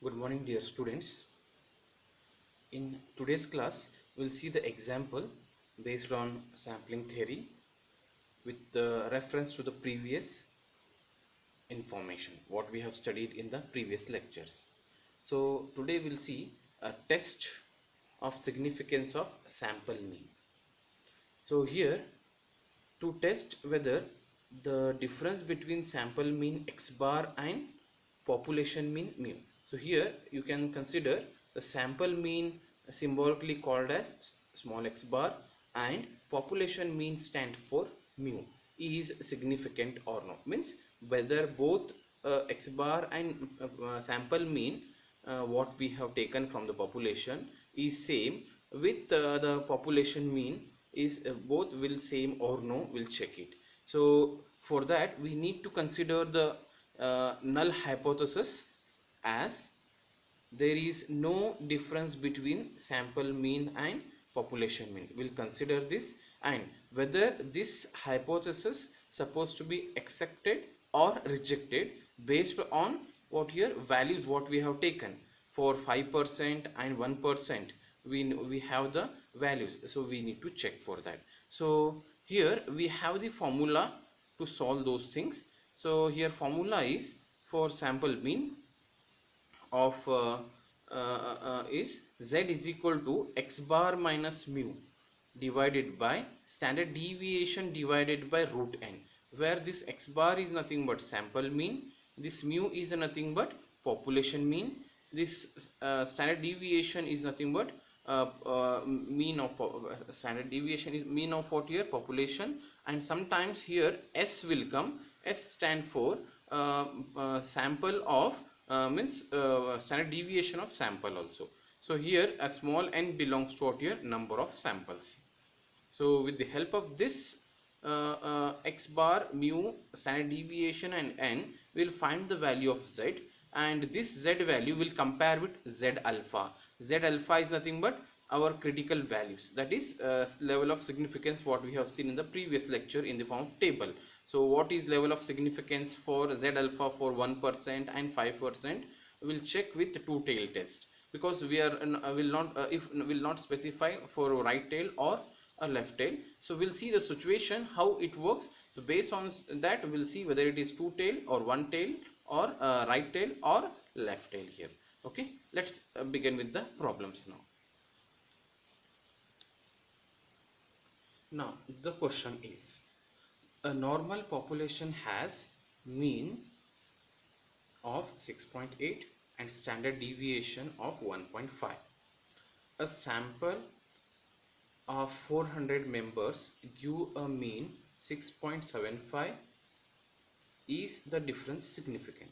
Good morning, dear students. In today's class, we'll see the example based on sampling theory with the reference to the previous information, what we have studied in the previous lectures. So today we'll see a test of significance of sample mean. So here, to test whether the difference between sample mean x bar and population mean mu. So here you can consider the sample mean symbolically called as small x bar and population mean stand for mu is significant or no, means whether both x bar and sample mean what we have taken from the population is same with the population mean is both will same or no, we'll check it. So for that we need to consider the null hypothesis, as there is no difference between sample mean and population mean. We'll consider this and whether this hypothesis supposed to be accepted or rejected based on what here values what we have taken. For 5% and 1% we have the values, so we need to check for that. So here we have the formula to solve those things. So here formula is for sample mean of is z is equal to x bar minus mu divided by standard deviation divided by root n, where this x bar is nothing but sample mean, this mu is nothing but population mean, this standard deviation is nothing but mean of standard deviation is mean of what here population, and sometimes here s will come. S stand for sample of means standard deviation of sample also. So here a small n belongs to what here number of samples. So with the help of this x bar, mu, standard deviation and n, we will find the value of z, and this z value will compare with z alpha. Z alpha is nothing but our critical values, that is level of significance what we have seen in the previous lecture in the form of table. So what is level of significance for z alpha for 1% and 5%? We will check with two tail test, because we are will not specify for right tail or a left tail. So we'll see the situation how it works. So based on that we'll see whether it is two tail or one tail or right tail or left tail here. Okay, let's begin with the problems now. Now the question is, a normal population has mean of 6.8 and standard deviation of 1.5. A sample of 400 members give a mean 6.75. Is the difference significant?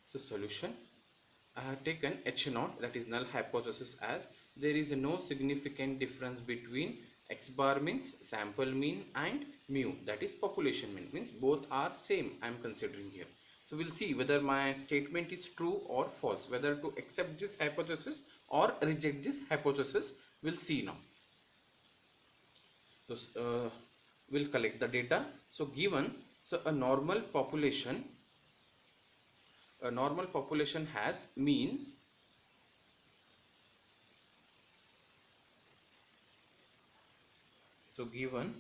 So solution, I have taken H0, that is null hypothesis, as there is no significant difference between x bar means sample mean and mu, that is population mean, means both are same I am considering here. So we'll see whether my statement is true or false, whether to accept this hypothesis or reject this hypothesis. We'll see now. So we'll collect the data. So given, so a normal population has mean so given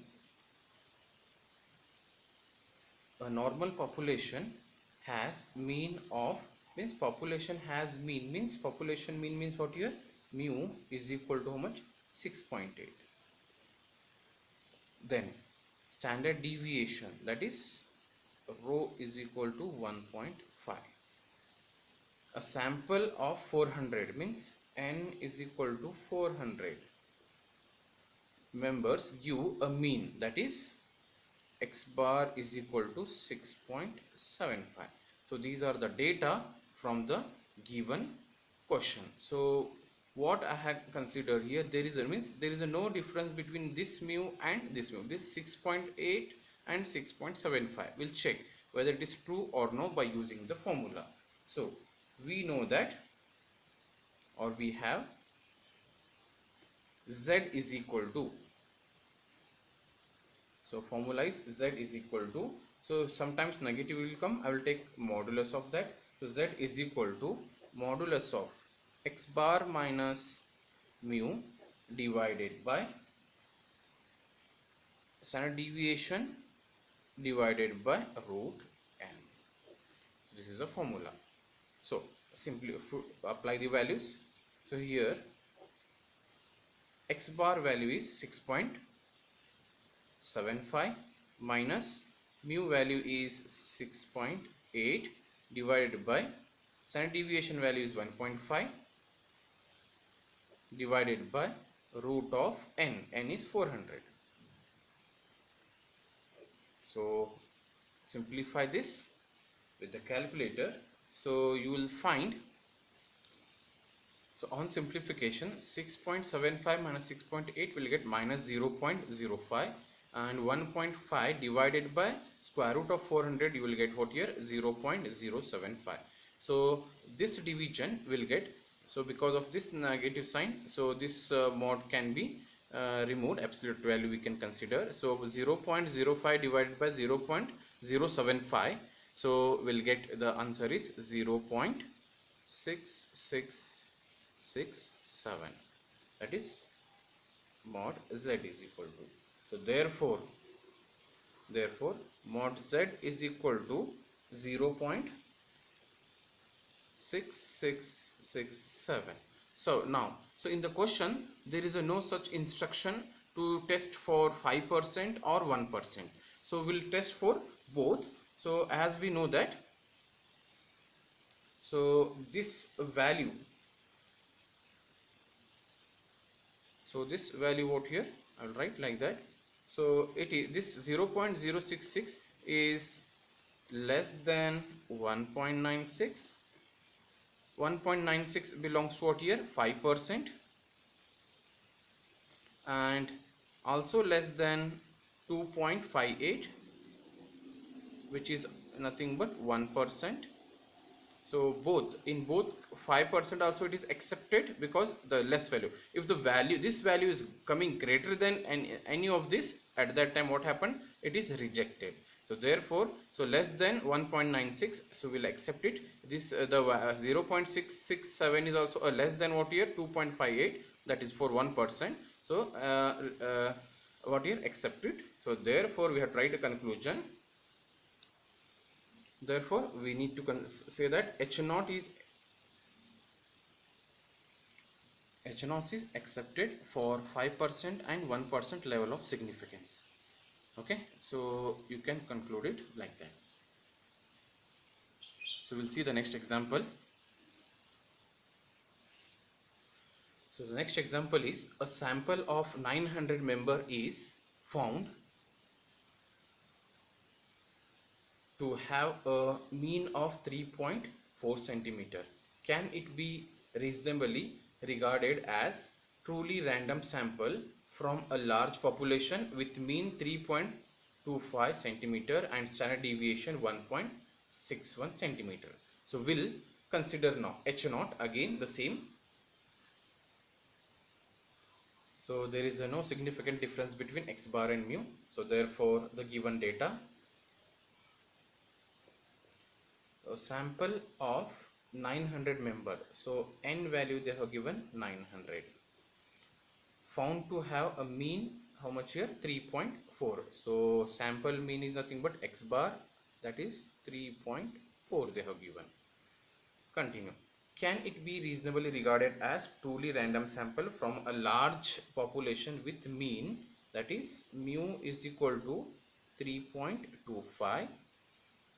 a normal population has mean of, means population has mean means population mean means what here mu is equal to how much 6.8. Then standard deviation, that is rho is equal to 1.5. A sample of 400 means n is equal to 400 members give a mean, that is x bar is equal to 6.75. So these are the data from the given question. So what I had considered here, there is a no difference between this mu and this mu, this 6.8 and 6.75. We'll check whether it is true or no by using the formula. So we know that, or we have z is equal to, so formula is z is equal to, so sometimes negative will come, I will take modulus of that. So z is equal to modulus of x bar minus mu divided by standard deviation divided by root n. This is a formula. So simply apply the values. So here x bar value is 6.75 minus mu value is 6.8 divided by standard deviation value is 1.5 divided by root of n. N is 400. So simplify this with the calculator. So you will find, so on simplification, 6.75 minus 6.8 will get minus 0.05, and 1.5 divided by square root of 400, you will get what here, 0.075. So this division will get, so because of this negative sign, so this mod can be removed, absolute value we can consider. So 0.05 divided by 0.075, so we'll get, the answer is 0.6667, that is mod z is equal to. So therefore mod z is equal to 0.6667. So now, so in the question there is no such instruction to test for 5% or 1%. So we'll test for both. So as we know that, so this value, so this value out here, I'll write like that. So it is, this 0.066 is less than 1.96. 1.96 belongs to what here, 5%, and also less than 2.58, which is nothing but 1%. So both, in both 5% also it is accepted because the less value. If the value, this value is coming greater than any of this, at that time what happened, it is rejected. So therefore, so less than 1.96, so we'll accept it. This the 0.667 is also less than what here, 2.58, that is for 1%. So what here, accepted. So therefore we have tried a conclusion. Therefore we need to say that H0 is accepted for 5% and 1% level of significance. Okay, so you can conclude it like that. So we'll see the next example. So the next example is, a sample of 900 member is found to have a mean of 3.4 centimeter. Can it be reasonably regarded as truly random sample from a large population with mean 3.25 centimeter and standard deviation 1.61 centimeter? So we'll consider now H0, again the same. So there is no significant difference between x bar and mu. So therefore the given data, a sample of 900 member, so n value they have given 900, found to have a mean, how much here, 3.4. so sample mean is nothing but x bar, that is 3.4 they have given. Continue. Can it be reasonably regarded as truly random sample from a large population with mean, that is mu is equal to 3.25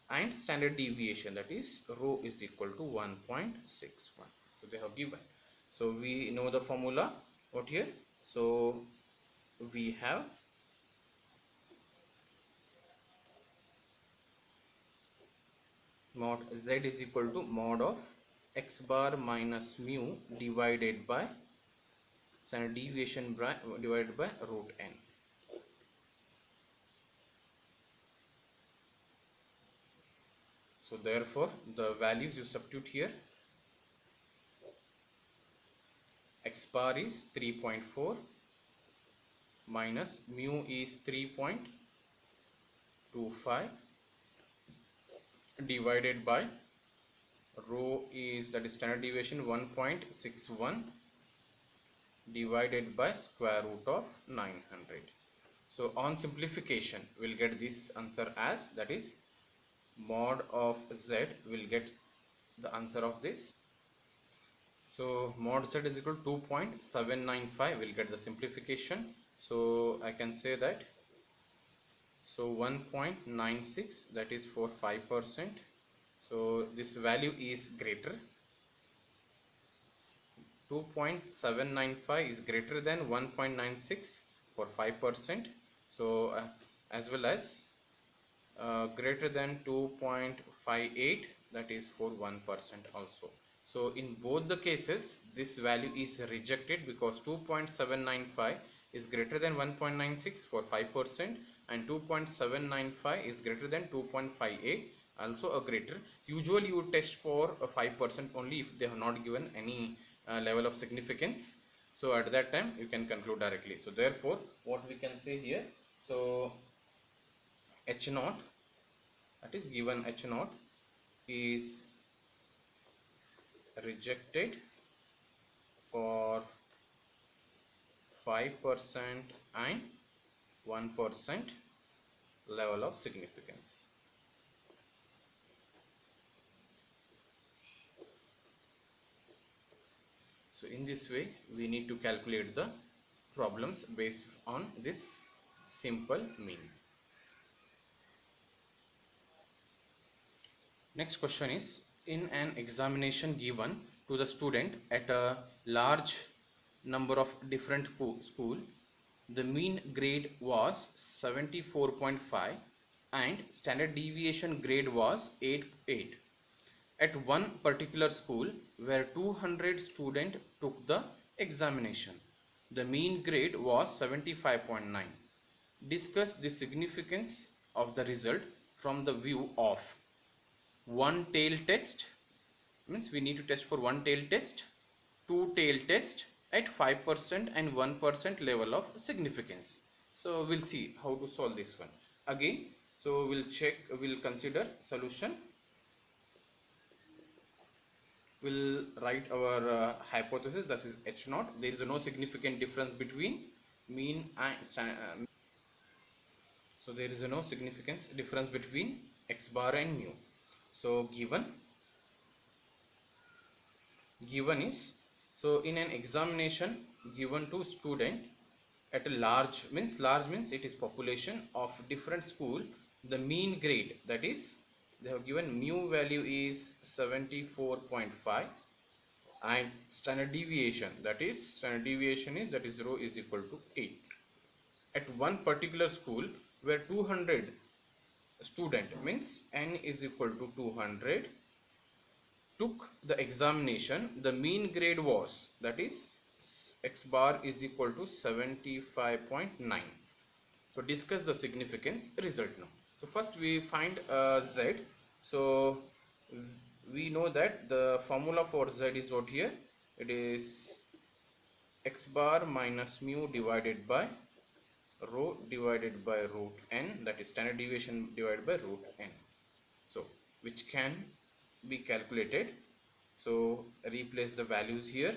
and standard deviation, that is rho is equal to 1.61. So they have given. So we know the formula what here. So we have mod z is equal to mod of x bar minus mu divided by standard deviation divided by root n. So therefore the values you substitute here, x bar is 3.4 minus mu is 3.25 divided by rho is, that is standard deviation, 1.61 divided by square root of 900. So on simplification we'll get this answer as, that is mod of z, will get the answer of this. So mod z is equal to 2.795, will get the simplification. So I can say that, so 1.96, that is for 5%. So this value is greater, 2.795 is greater than 1.96 for 5%. So as well as greater than 2.58, that is for 1% also. So in both the cases this value is rejected, because 2.795 is greater than 1.96 for 5% and 2.795 is greater than 2.58, also a greater. Usually you would test for a 5% only if they have not given any level of significance. So at that time you can conclude directly. So therefore what we can say here, so H naught, that is given H naught is rejected for 5% and 1% level of significance. So in this way we need to calculate the problems based on this simple mean. Next question is, in an examination given to the student at a large number of different school, the mean grade was 74.5 and standard deviation grade was 8. At one particular school where 200 students took the examination, the mean grade was 75.9. Discuss the significance of the result from the view of one tail test, means we need to test for one tail test, two tail test at 5% and 1% level of significance. So we'll see how to solve this one again. So we'll consider solution. We'll write our hypothesis, that is H naught. There is no significant difference between mean and so there is no significance difference between x bar and mu. So given is, so in an examination given to student at a large means it is population of different school, the mean grade, that is they have given mu value is 74.5 and standard deviation, that is rho is equal to 8. At one particular school where 200 student, means n is equal to 200, took the examination, the mean grade was, that is x bar is equal to 75.9. So discuss the significance result now. So first we find z. So we know that the formula for z is what here, it is x bar minus mu divided by rho divided by root n, that is standard deviation divided by root n. So which can be calculated. So replace the values here.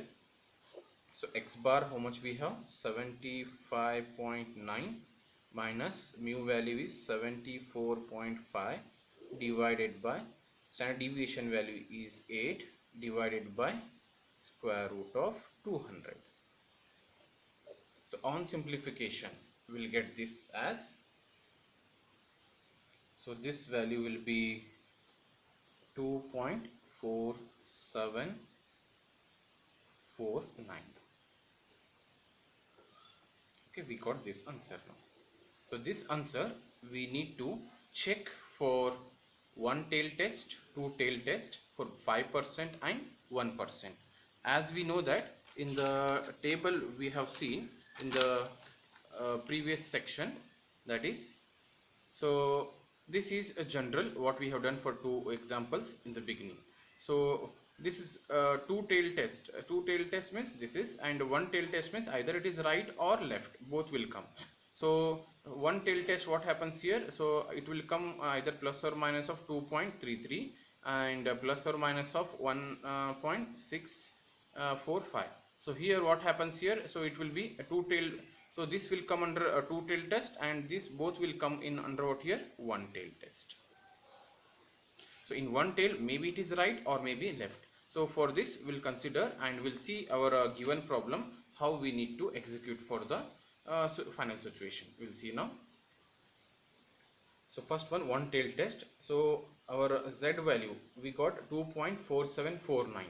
So x bar, how much we have, 75.9 minus mu value is 74.5 divided by standard deviation value is 8 divided by square root of 200. So on simplification we'll get this as, so this value will be 2.4749. Okay, we got this answer now. So this answer we need to check for one tail test, two tail test for 5% and 1%. As we know that in the table we have seen in the previous section, that is, so this is a general what we have done for two examples in the beginning. So this is two tail test. Two tail test means this is, and one tail test means either it is right or left, both will come. So one tail test, what happens here, so it will come either plus or minus of 2.33. and plus or minus of 1.645. so here what happens here, so it will be a two-tailed, so this will come under a two-tailed test and this both will come in under what here, one-tailed test. So in one tail maybe it is right or maybe left. So for this we'll consider and we'll see our given problem how we need to execute for the final situation. We'll see now. So first one tail test. So our z value we got 2.4749.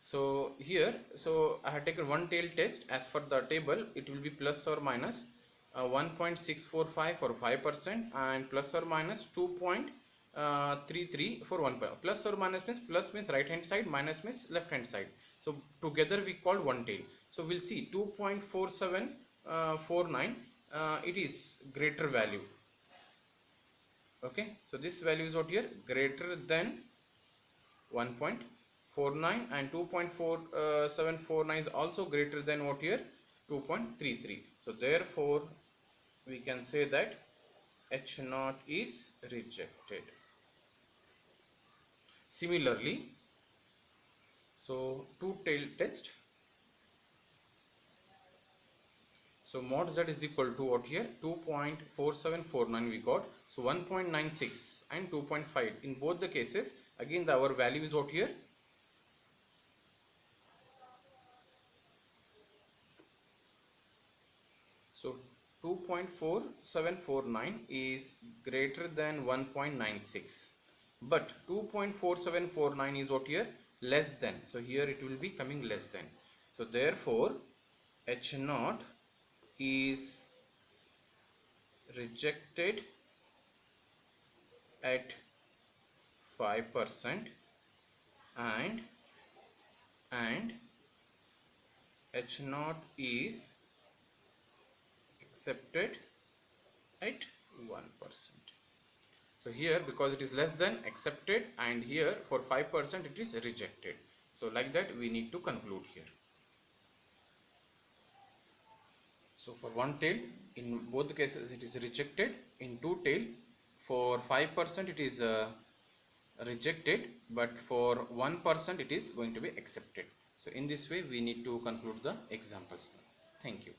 So here, so I have taken one tail test. As for the table, it will be plus or minus 1.645 for 5% and plus or minus 2.33 for 1%. Plus or minus means plus means right hand side, minus means left hand side. So together we call one tail. So we'll see 2.4749. It is greater value. Okay, so this value is what here, greater than 1.49 and 2.4749 is also greater than what here, 2.33. so therefore we can say that H0 is rejected. Similarly, so two-tailed test. So mod z is equal to what here, 2.4749 we got. So 1.96 and 2.5 in both the cases, again our value is what here, so 2.4749 is greater than 1.96, but 2.4749 is what here, less than. So here it will be coming less than. So therefore H0 is rejected at 5% and H0 is accepted at 1%. So here because it is less than, accepted, and here for 5% it is rejected. So like that we need to conclude here. So for one tail, in both the cases it is rejected. In two tail, for 5% it is rejected, but for 1% it is going to be accepted. So in this way we need to conclude the examples. Thank you.